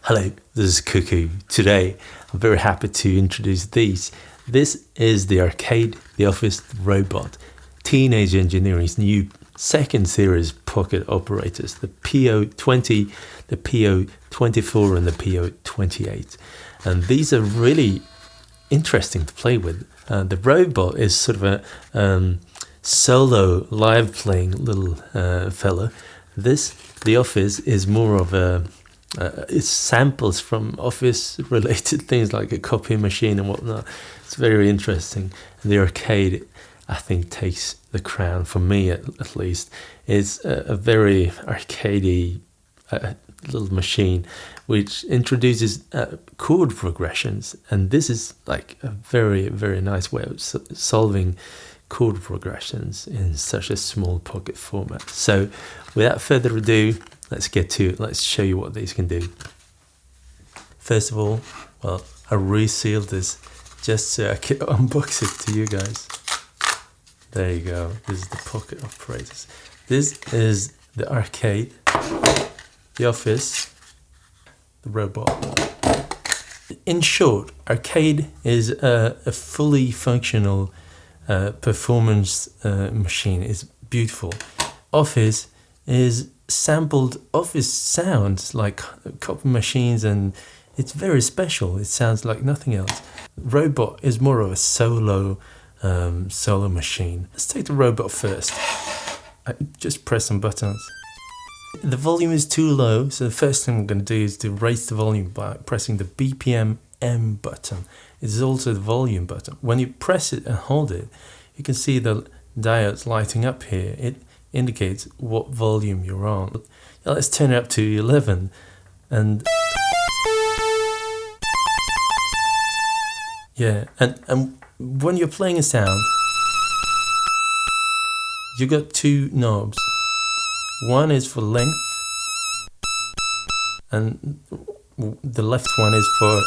Hello, this is Cuckoo. Today, I'm very happy to introduce these. This is the arcade, the office robot, Teenage Engineering's new second series pocket operators, the PO-20, the PO-24 and the PO-28. And these are really interesting to play with. The robot is sort of a solo live playing little fellow. The office is more of a it samples from office related things like a copy machine and whatnot. It's very interesting. And the arcade, I think, takes the crown for me at least. It's a very arcadey little machine which introduces chord progressions, and this is like a very, very nice way of solving chord progressions in such a small pocket format. So without further ado, let's get to it. Let's show you what these can do. First of all, well, I resealed this just so I could unbox it to you guys. There you go. This is the pocket operators. This is the arcade, the office, the robot. In short, arcade is a fully functional performance machine. It's beautiful. Office is sampled office sounds like copy machines, and it's very special. It sounds like nothing else. Robot is more of a solo machine. Let's take the robot first. I just press some buttons. The volume is too low, so the first thing I'm going to do is to raise the volume by pressing the BPM M button. It is also the volume button. When you press it and hold it, you can see the diodes lighting up here. It indicates what volume you're on. Now let's turn it up to 11, and yeah, and when you're playing a sound, you got two knobs. One is for length, and the left one is for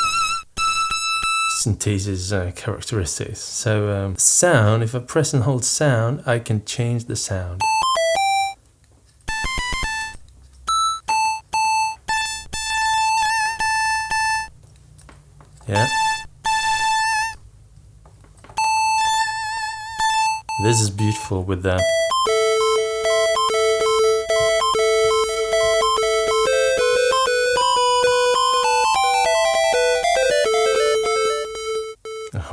synthesis characteristics. So sound, if I press and hold sound, I can change the sound. Yeah. This is beautiful with that.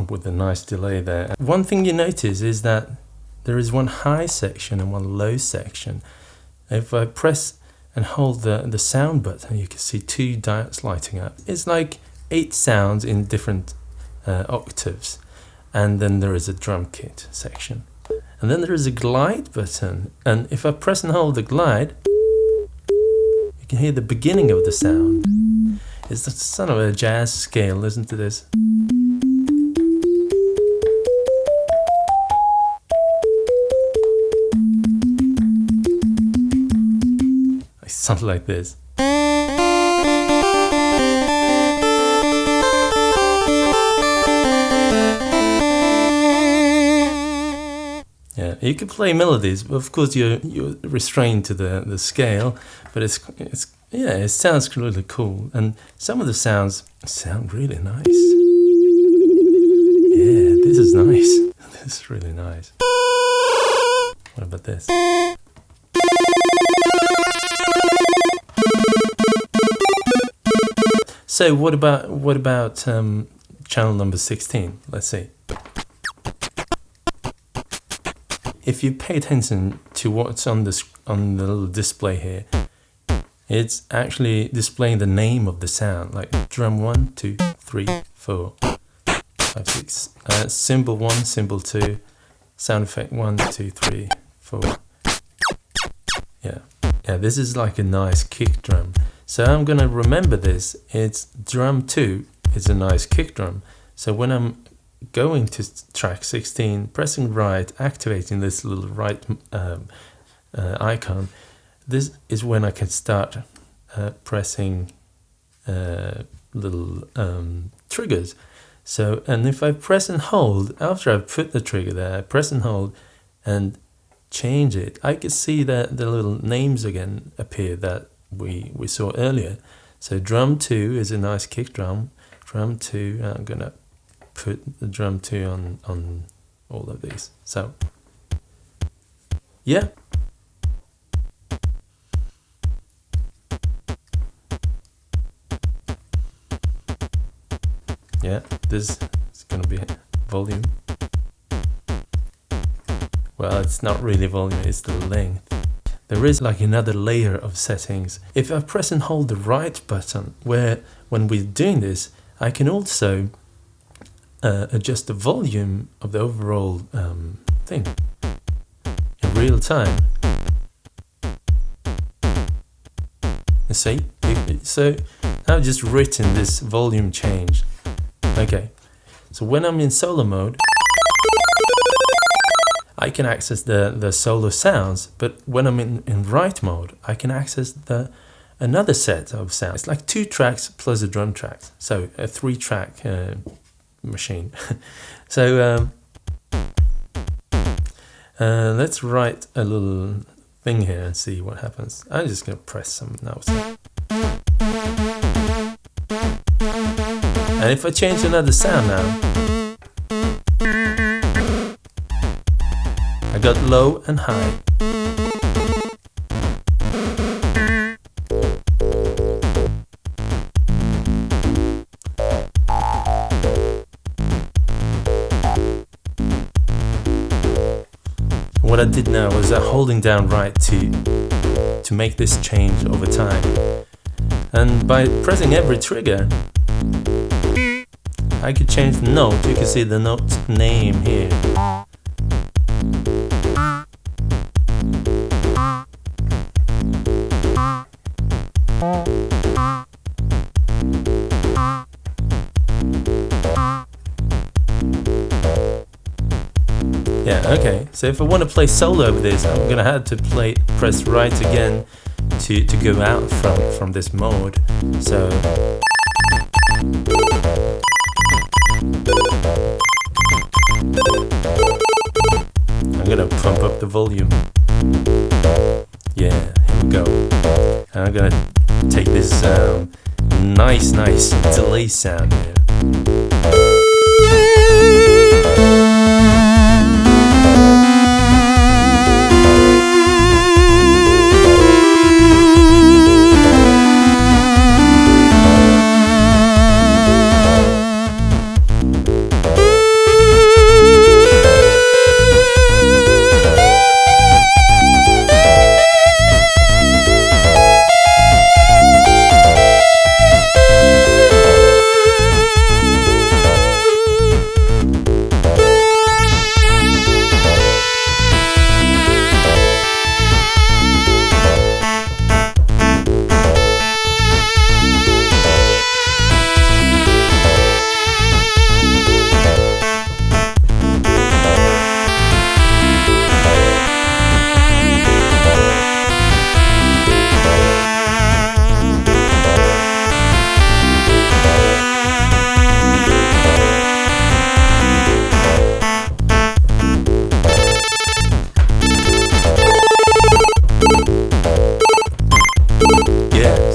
With a nice delay there. One thing you notice is that there is one high section and one low section. If I press and hold the sound button, you can see two diodes lighting up. It's like 8 sounds in different octaves, and then there is a drum kit section, and then there is a glide button, and if I press and hold the glide, you can hear the beginning of the sound. It's sort of a jazz scale. Listen to this. It sounds like this. Yeah, you can play melodies, but of course you're restrained to the scale. But it sounds really cool, and some of the sounds sound really nice. Yeah, this is nice. This is really nice. What about this? So what about channel number 16? Let's see. If you pay attention to what's on the little display here, it's actually displaying the name of the sound, like drum 1, 2, 3, 4, 5, 6, cymbal 1, cymbal 2, sound effect 1, 2, 3, 4. Yeah, this is like a nice kick drum. So I'm going to remember this. It's drum 2 is a nice kick drum. So when I'm going to track 16, pressing right, activating this little right icon, this is when I can start pressing little triggers. So, and if I press and hold, after I've put the trigger there, I press and hold and change it, I can see that the little names again appear that we saw earlier. So drum 2 is a nice kick drum. Drum 2, I'm gonna put the drum 2 on all of these. So yeah. Yeah, this is gonna be volume. Well, it's not really volume, it's the length. There is like another layer of settings. If I press and hold the right button, when we're doing this, I can also adjust the volume of the overall thing in real time. You see? So I've just written this volume change. Okay, so when I'm in solo mode, I can access the solo sounds, but when I'm in write mode, I can access another set of sounds. It's like 2 tracks plus a drum track, so a 3-track machine. So let's write a little thing here and see what happens. I'm just gonna press some notes. And if I change another sound now, I got low and high. What I did now was holding down right to make this change over time. And by pressing every trigger, I could change the note. You can see the note name here. Yeah, okay. So if I want to play solo of this, I'm gonna have to press right again to go out from this mode. So I'm gonna pump up the volume. Yeah, here we go. And I'm gonna take this nice delay sound here.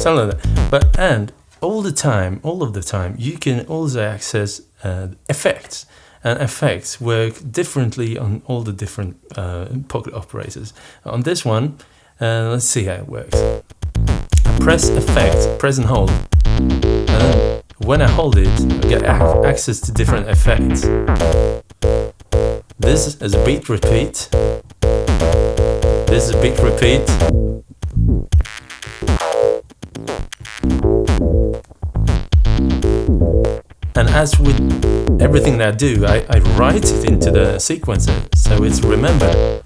Something like that. But and all of the time, you can also access effects, and effects work differently on all the different pocket operators. On this one, let's see how it works. I press effect, press and hold, and then when I hold it, I get access to different effects. This is a beat repeat. This is a beat repeat. And as with everything that I do, I write it into the sequencer, so it's remembered.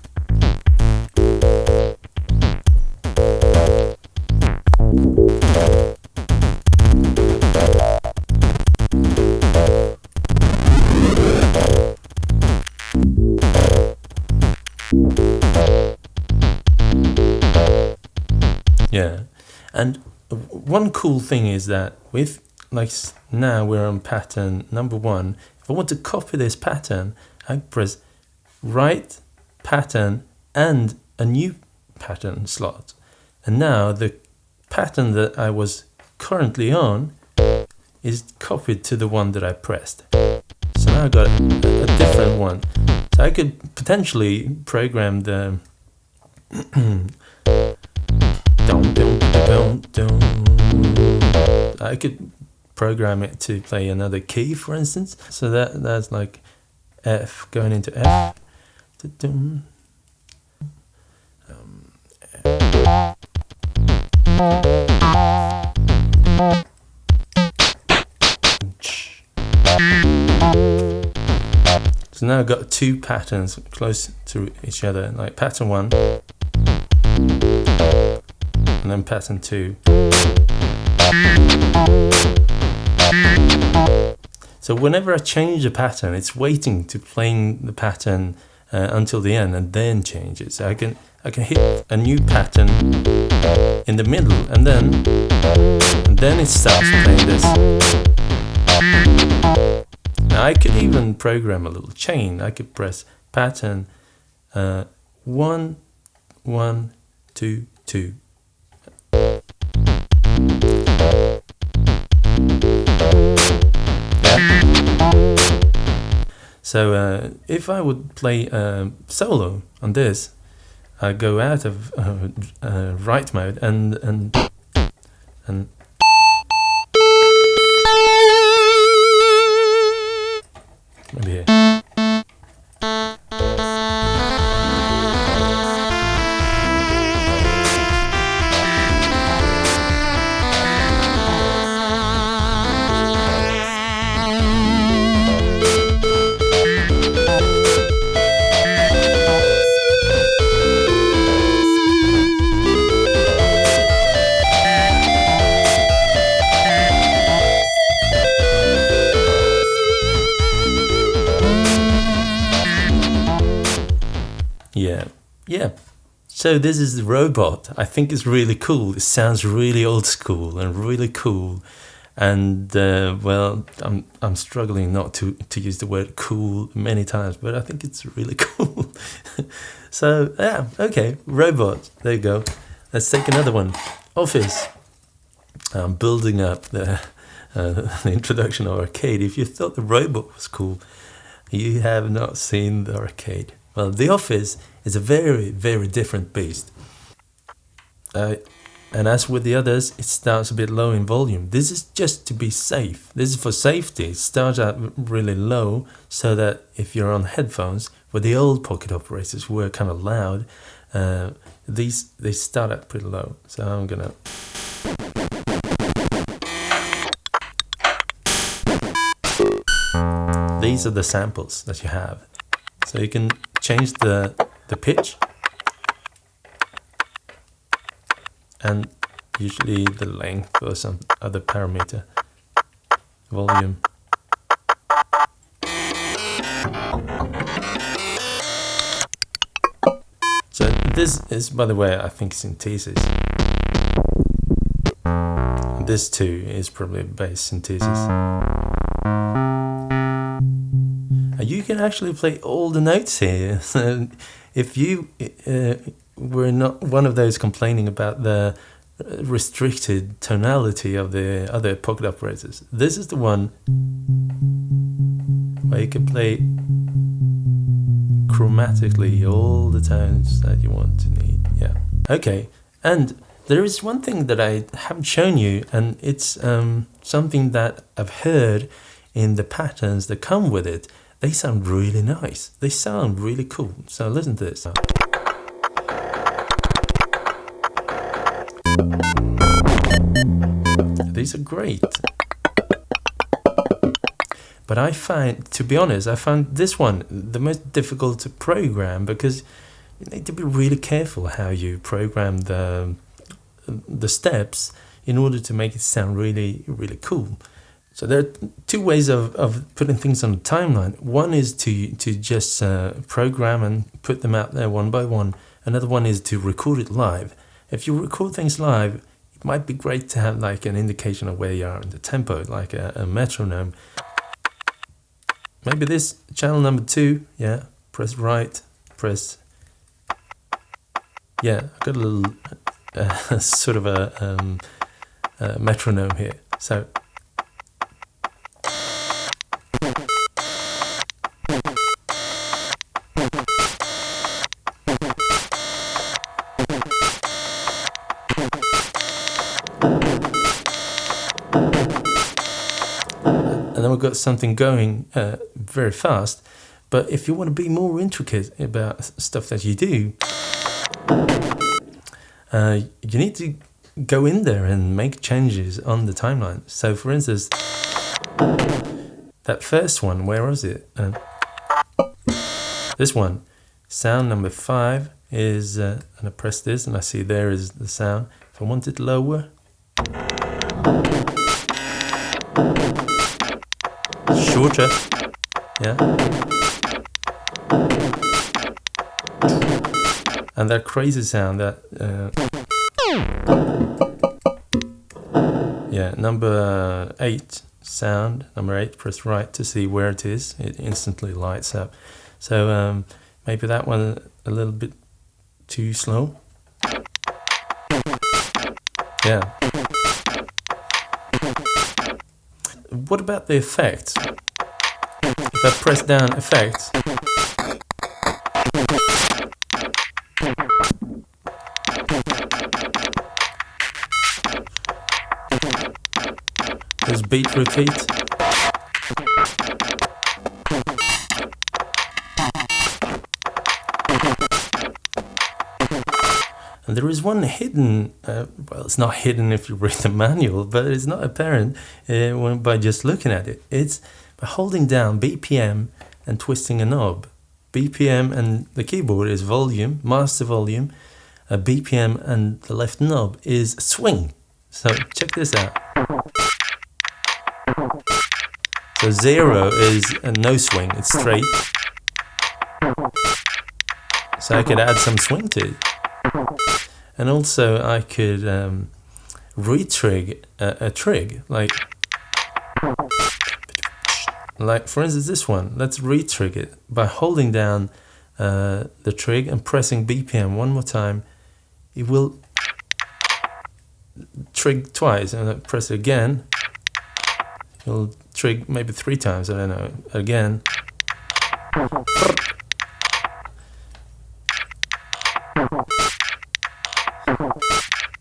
Yeah, and one cool thing is that with, like now we're on pattern number 1. If I want to copy this pattern, I press right pattern and a new pattern slot. And now the pattern that I was currently on is copied to the one that I pressed. So now I've got a different one. So I could potentially program the I could program it to play another key, for instance. So that's like F going into F. So now I've got two patterns close to each other, like pattern 1 and then pattern 2. So whenever I change a pattern, it's waiting to playing the pattern until the end and then change it. So I can hit a new pattern in the middle and then it starts playing this. Now I could even program a little chain. I could press pattern 1, 1, 2, 2. So if I would play solo on this, I go out of right mode and maybe here. Yeah. So this is the robot. I think it's really cool. It sounds really old school and really cool. And well, I'm struggling not to use the word cool many times, but I think it's really cool. So yeah, okay, robot. There you go. Let's take another one. Office. I'm building up the introduction of arcade. If you thought the robot was cool, you have not seen the arcade. Well, the Office is a very, very different beast. And as with the others, it starts a bit low in volume. This is just to be safe. This is for safety. It starts out really low so that if you're on headphones, where the old pocket operators were kind of loud, they start out pretty low. So I'm gonna... These are the samples that you have. So you can change the pitch and usually the length or some other parameter, volume. So this is, by the way, I think synthesis. This too is probably bass synthesis. You can actually play all the notes here. So if you were not one of those complaining about the restricted tonality of the other pocket operators, this is the one where you can play chromatically all the tones that you want to need. Yeah. Okay. And there is one thing that I haven't shown you, and it's something that I've heard in the patterns that come with it. They sound really nice. They sound really cool. So listen to this. These are great. But I find, to be honest, I found this one the most difficult to program because you need to be really careful how you program the steps in order to make it sound really, really cool. So there are two ways of putting things on the timeline. One is to just program and put them out there one by one. Another one is to record it live. If you record things live, it might be great to have like an indication of where you are in the tempo, like a metronome. Maybe this channel number 2, yeah, press right, press, yeah, I've got a little sort of a metronome here. So and then we've got something going very fast. But if you want to be more intricate about stuff that you do, you need to go in there and make changes on the timeline. So for instance, that first one, where was it? This one, sound number 5 is, and I press this and I see there is the sound. If I want it lower, shorter, yeah. And that crazy sound, that yeah, number 8 sound, number 8, press right to see where it is. It instantly lights up. So maybe that one a little bit too slow. Yeah. What about the effects? If I press down effects, there's beat repeat. And there is one hidden, well, it's not hidden if you read the manual, but it's not apparent by just looking at it. It's by holding down BPM and twisting a knob. BPM and the keyboard is volume, master volume. BPM and the left knob is swing. So check this out. So 0 is a no swing, it's straight. So I could add some swing to it. And also I could retrig a trig, like for instance this one. Let's retrig it by holding down the trig and pressing BPM one more time. It will trig twice, and I press it again. It'll trig maybe 3 times, I don't know, again.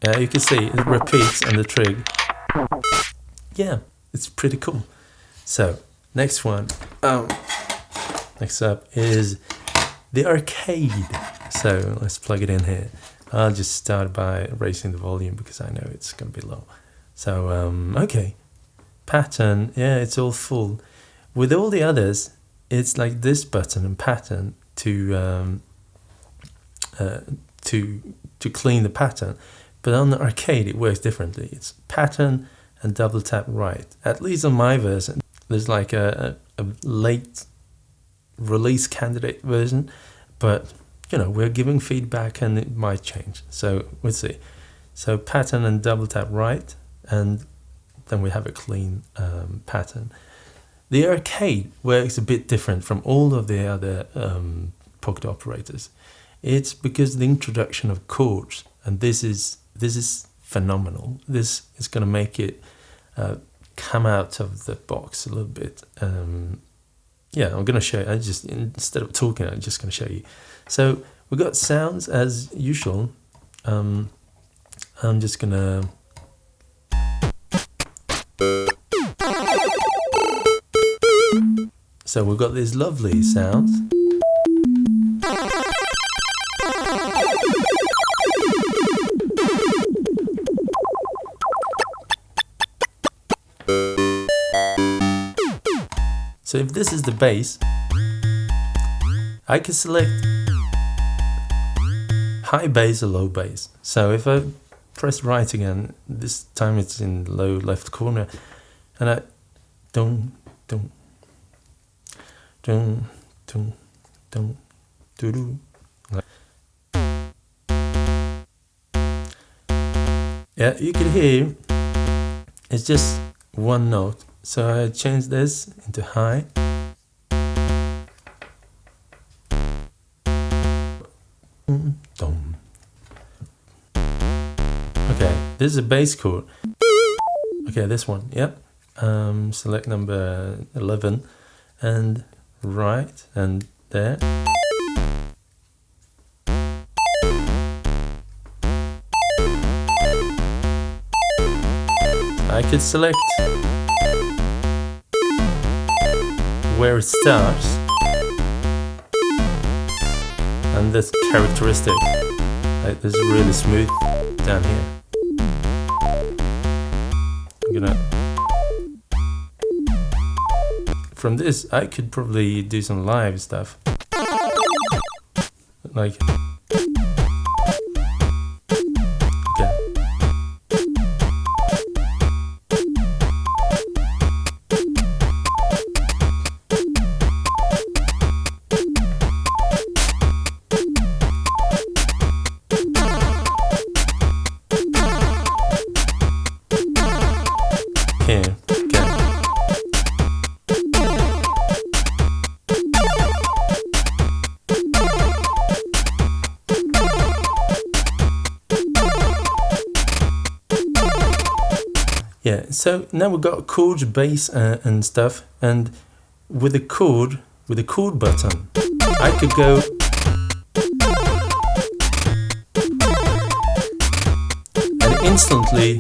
Yeah, you can see it repeats on the trig. Yeah, it's pretty cool. So, next one. Next up is the arcade. So, let's plug it in here. I'll just start by raising the volume because I know it's going to be low. So, okay. Pattern, yeah, it's all full. With all the others, it's like this button and pattern to clean the pattern. But on the arcade, it works differently. It's pattern and double tap right. At least on my version, there's like a late release candidate version, but you know, we're giving feedback and it might change. So we'll see. So pattern and double tap right, and then we have a clean pattern. The arcade works a bit different from all of the other pocket operators. It's because of the introduction of chords, and this is phenomenal. This is going to make it come out of the box a little bit. Yeah, I'm going to show you. Instead of talking, I'm just going to show you. So we've got sounds as usual. I'm just going to. So we've got these lovely sounds. So if this is the bass, I can select high bass or low bass. So if I press right again, this time it's in the low left corner, and I don't. Yeah, you can hear it's just one note. So I change this into high. Okay, this is a bass chord. Okay, this one, yep. Select number 11 and right and there. I could select where it starts, and this characteristic, like this is really smooth down here. I'm gonna, from this I could probably do some live stuff, like yeah, so now we've got chords, bass and stuff, and with the chord button, I could go and instantly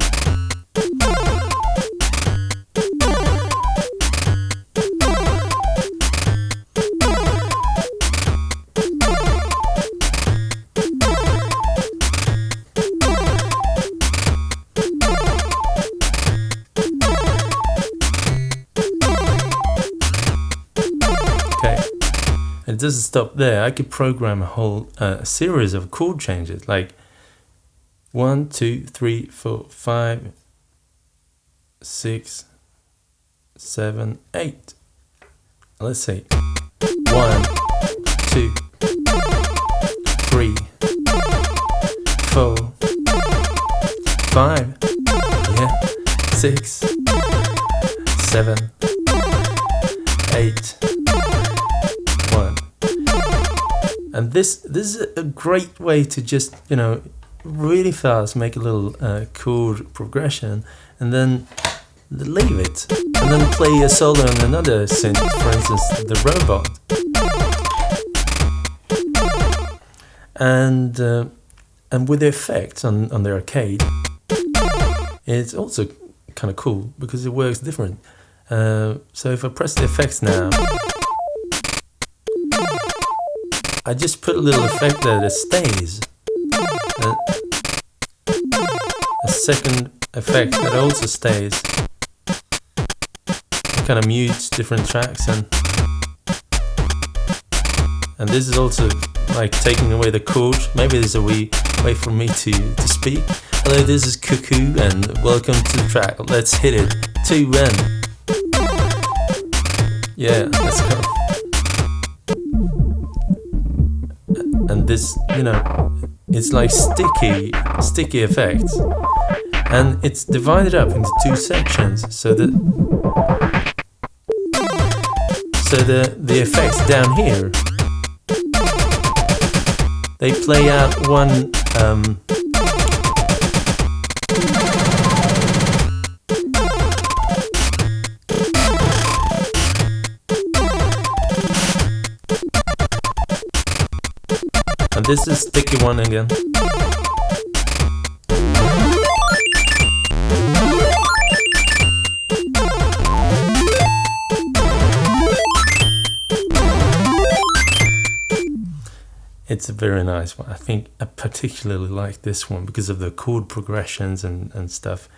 it doesn't stop there. I could program a whole series of chord changes, like 1, 2, 3, 4, 5, 6, 7, 8. Let's see. 1, 2, 3, 4, 5, yeah, 6, 7, 8. And this is a great way to just, you know, really fast make a little chord progression and then leave it and then play a solo on another synth, for instance the robot. And with the effects on the arcade, it's also kind of cool because it works different. So if I press the effects now, I just put a little effect there that stays. A second effect that also stays. It kind of mutes different tracks, and this is also like taking away the chord. Maybe there's a way for me to speak. Hello, this is Cuckoo and welcome to the track. Let's hit it. 2 1. Yeah, let's go. And this, you know, it's like sticky effects, and it's divided up into 2 sections, so that the effects down here, they play out one and this is sticky one again. It's a very nice one. I think I particularly like this one because of the chord progressions and stuff.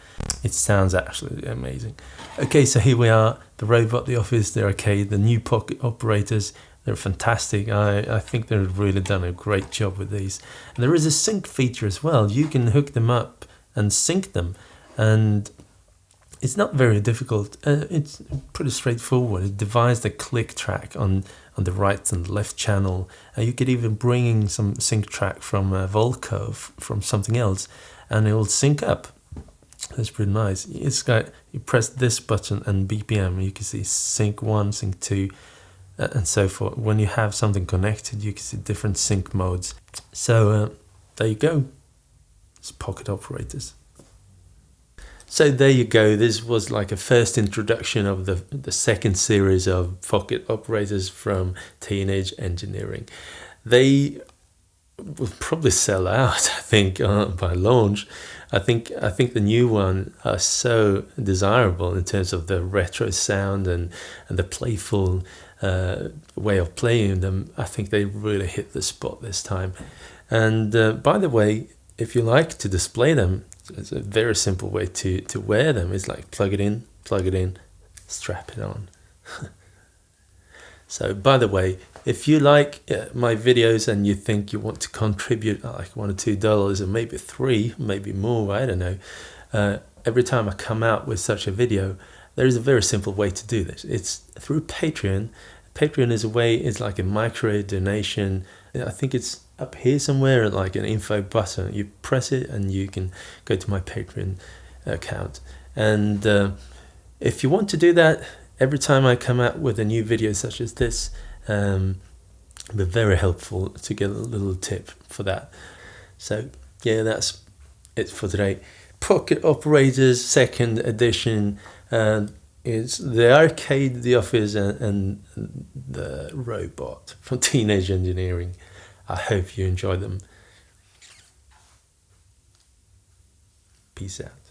It sounds absolutely amazing. Okay, so here we are, the robot, the office, the arcade, the new pocket operators. They're fantastic. I think they've really done a great job with these. And there is a sync feature as well. You can hook them up and sync them. And it's not very difficult. It's pretty straightforward. It divides the click track on the right and left channel. You could even bring in some sync track from Volco, from something else, and it will sync up. That's pretty nice. It's got, you press this button and BPM, you can see sync 1, sync 2, and so forth. When you have something connected, you can see different sync modes. So there you go. It's pocket operators. So there you go. This was like a first introduction of the second series of pocket operators from Teenage Engineering. They will probably sell out, I think, by launch. I think the new one are so desirable in terms of the retro sound and the playful way of playing them. I think they really hit the spot this time. And by the way, if you like to display them, it's a very simple way to wear them. It's like plug it in, strap it on. So by the way, if you like my videos and you think you want to contribute like $1 or $2 or maybe $3, maybe more, I don't know, every time I come out with such a video, there is a very simple way to do this. It's through Patreon. Patreon is a way, it's like a micro donation. I think it's up here somewhere, like an info button. You press it and you can go to my Patreon account. And if you want to do that, every time I come out with a new video such as this, it'll be very helpful to get a little tip for that. So yeah, that's it for today. Pocket Operators second edition. It's the arcade, the office, and the robot from Teenage Engineering. I hope you enjoy them. Peace out.